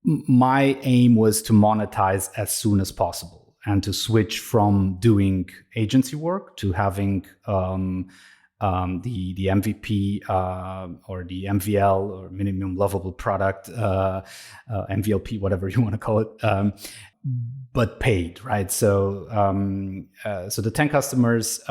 my aim was to monetize as soon as possible and to switch from doing agency work to having the MVP or the MVL or minimum lovable product, MVLP, whatever you want to call it, but paid, right? So so the 10 customers,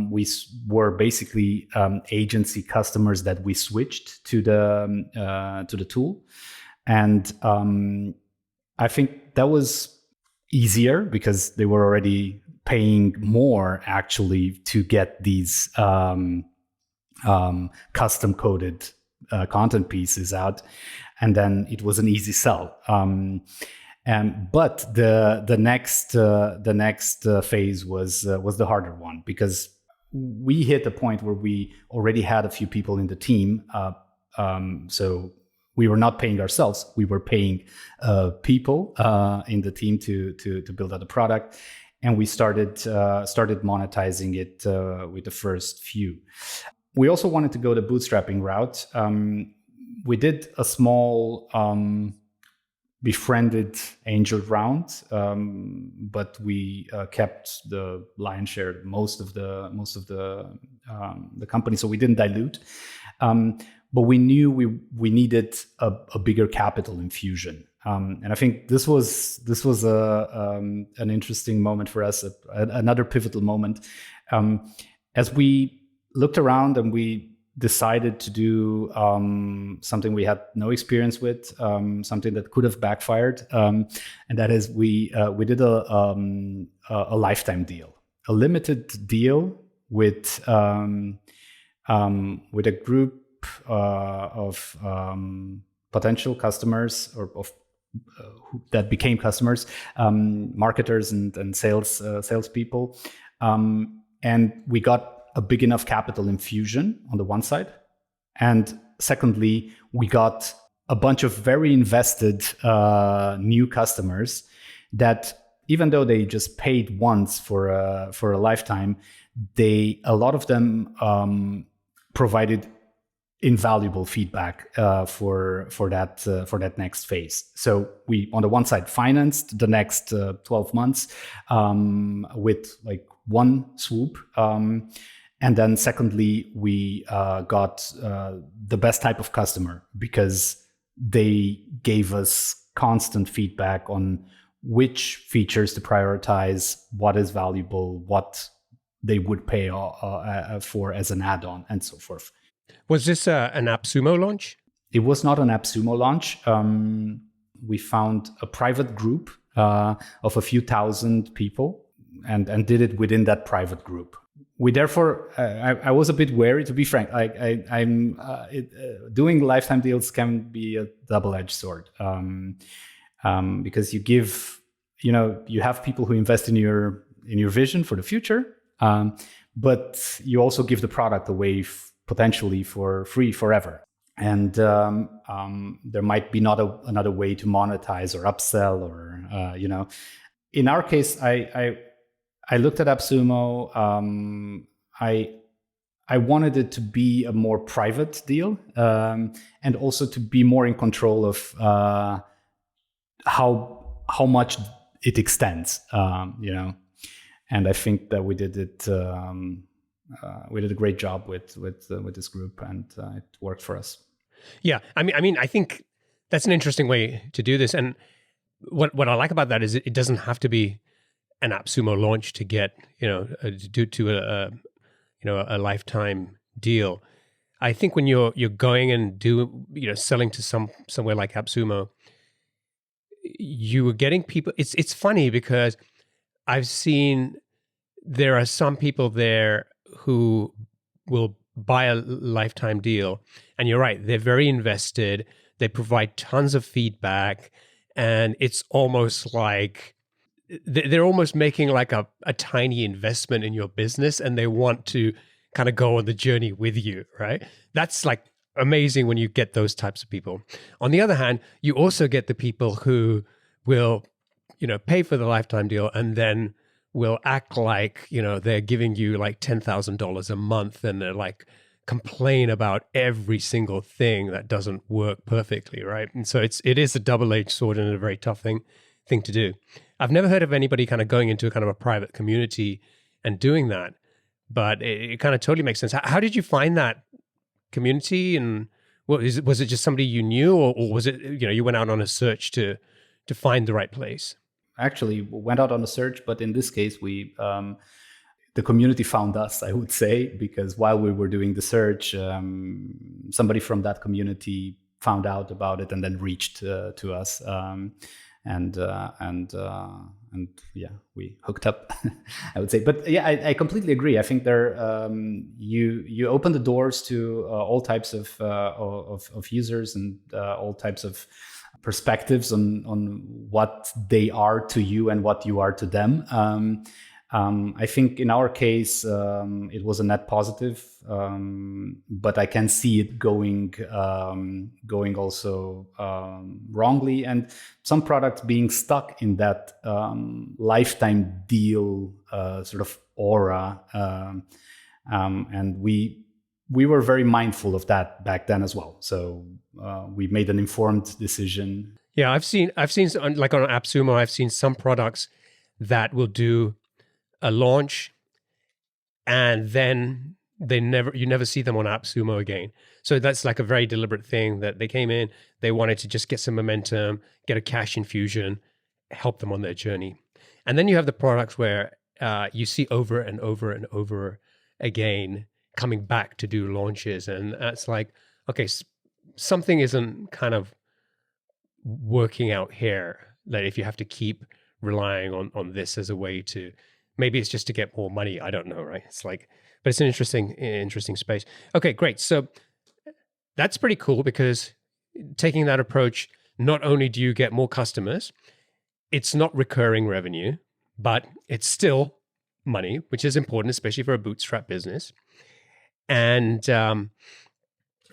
we were basically agency customers that we switched to the tool, and I think that was easier because they were already paying more actually to get these custom coded content pieces out, and then it was an easy sell. But the next phase was the harder one, because we hit a point where we already had a few people in the team, so we were not paying ourselves; we were paying people in the team to build out the product. And we started monetizing it with the first few. We also wanted to go the bootstrapping route. We did a small befriended angel round, but we kept the lion's share, most of the company. So we didn't dilute, but we knew we needed a bigger capital infusion. And I think this was an interesting moment for us, another pivotal moment, as we looked around and we decided to do something we had no experience with, something that could have backfired, and that is we did a lifetime deal, a limited deal with a group of potential customers or of that became customers, marketers and salespeople, and we got a big enough capital infusion on the one side, and secondly, we got a bunch of very invested new customers that, even though they just paid once for a lifetime, a lot of them provided invaluable feedback for that next phase. So we, on the one side, financed the next 12 months with like one swoop, and then secondly, we got the best type of customer because they gave us constant feedback on which features to prioritize, what is valuable, what they would pay for as an add-on, and so forth. Was this an AppSumo launch? It was not an AppSumo launch. We found a private group of a few thousand people and did it within that private group. We therefore, I was a bit wary, to be frank. Doing lifetime deals can be a double-edged sword, because you have people who invest in your vision for the future, but you also give the product away potentially for free forever. And there might be not another way to monetize or upsell or, In our case, I looked at AppSumo. I wanted it to be a more private deal, and also to be more in control of how much it extends, And I think that we did it. We did a great job with this group, and it worked for us. Yeah, I mean, I think that's an interesting way to do this. And what I like about that is it doesn't have to be an AppSumo launch to get a lifetime deal. I think when you're going and selling to somewhere like AppSumo, you are getting people. It's funny because I've seen there are some people there who will buy a lifetime deal, and you're right, they're very invested. They provide tons of feedback, and it's almost like they're almost making like a tiny investment in your business, and they want to kind of go on the journey with you, right? That's like amazing when you get those types of people. On the other hand, you also get the people who will, pay for the lifetime deal and then will act like, they're giving you like $10,000 a month, and they're like complain about every single thing that doesn't work perfectly, right? And so it is a double-edged sword and a very tough thing to do. I've never heard of anybody kind of going into a kind of a private community and doing that, but it kind of totally makes sense. How did you find that community, and was it just somebody you knew, or was it, you went out on a search to find the right place? Actually, went out on a search, but in this case, the community found us, I would say, because while we were doing the search, somebody from that community found out about it and then reached to us, and yeah, we hooked up, I would say. But yeah, I completely agree. I think you open the doors to all types of users and all types of perspectives on what they are to you and what you are to them. I think in our case, it was a net positive, but I can see it going also wrongly, and some products being stuck in that lifetime deal sort of aura, and we were very mindful of that back then as well. So we made an informed decision. Yeah, I've seen like on AppSumo, I've seen some products that will do a launch and then you never see them on AppSumo again. So that's like a very deliberate thing that they came in, they wanted to just get some momentum, get a cash infusion, help them on their journey. And then you have the products where you see over and over and over again coming back to do launches. And that's like, okay, something isn't kind of working out here. That if you have to keep relying on this as a way to, maybe it's just to get more money. I don't know, right? It's like, but it's an interesting space. Okay, great. So that's pretty cool, because taking that approach, not only do you get more customers, it's not recurring revenue, but it's still money, which is important, especially for a bootstrap business. And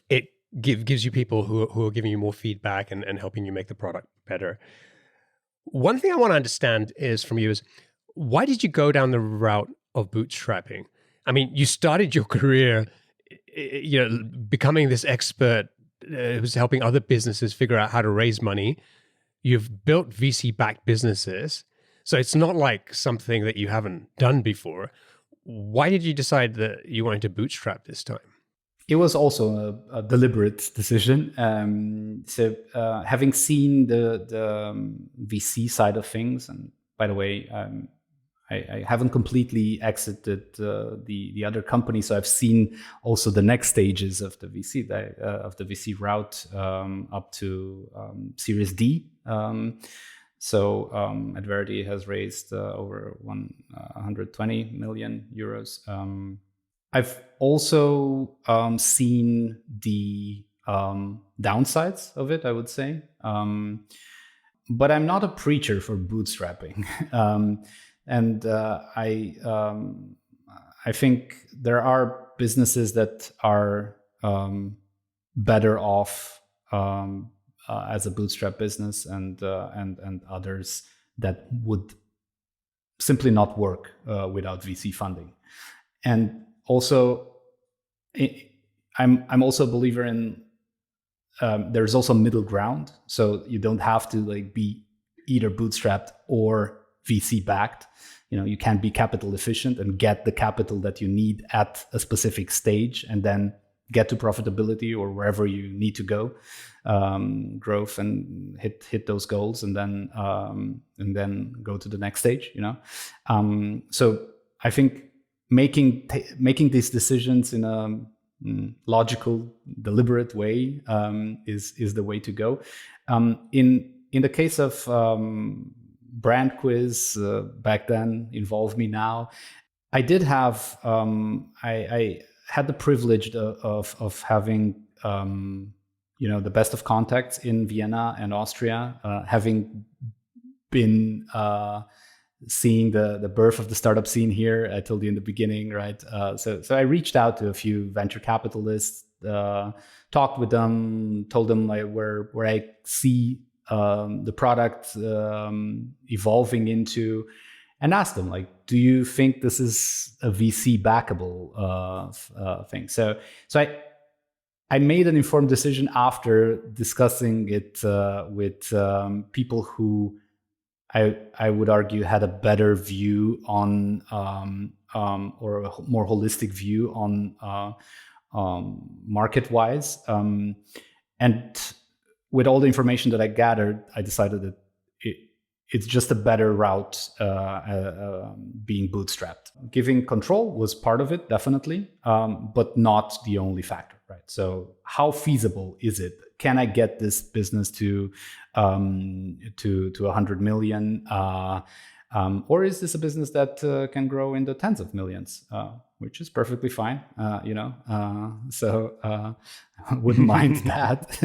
it gives you people who are giving you more feedback and helping you make the product better. One thing I want to understand from you is, why did you go down the route of bootstrapping? I mean, you started your career, becoming this expert who's helping other businesses figure out how to raise money. You've built VC-backed businesses. So it's not like something that you haven't done before. Why did you decide that you wanted to bootstrap this time? It was also a deliberate decision. So having seen the VC side of things, and by the way, I haven't completely exited the other company, so I've seen also the next stages of the VC route up to Series D. So Adverity has raised over 120 million euros. I've also seen the downsides of it, I would say. But I'm not a preacher for bootstrapping. And I think there are businesses that are better off as a bootstrap business, and others that would simply not work without VC funding. And also, I'm also a believer in there's also middle ground. So you don't have to like be either bootstrapped or VC backed. You can be capital efficient and get the capital that you need at a specific stage, and then get to profitability or wherever you need to go, growth, and hit those goals, and then go to the next stage. So I think making these decisions in a logical, deliberate way is the way to go. In the case of Brand Quiz, back then, Involve Me Now, I did have I had the privilege of having the best of contacts in Vienna and Austria, having been seeing the birth of the startup scene here. I told you in the beginning, right? So I reached out to a few venture capitalists, talked with them, told them like where I see the product evolving into, and asked them, like, do you think this is a VC backable thing? So I made an informed decision after discussing it with people who I would argue had a better view on or a more holistic view on market-wise. And with all the information that I gathered, I decided that it's just a better route being bootstrapped. Giving control was part of it, definitely, but not the only factor, right? So how feasible is it? Can I get this business to 100 million? Or is this a business that can grow in the tens of millions, which is perfectly fine, so I wouldn't mind that.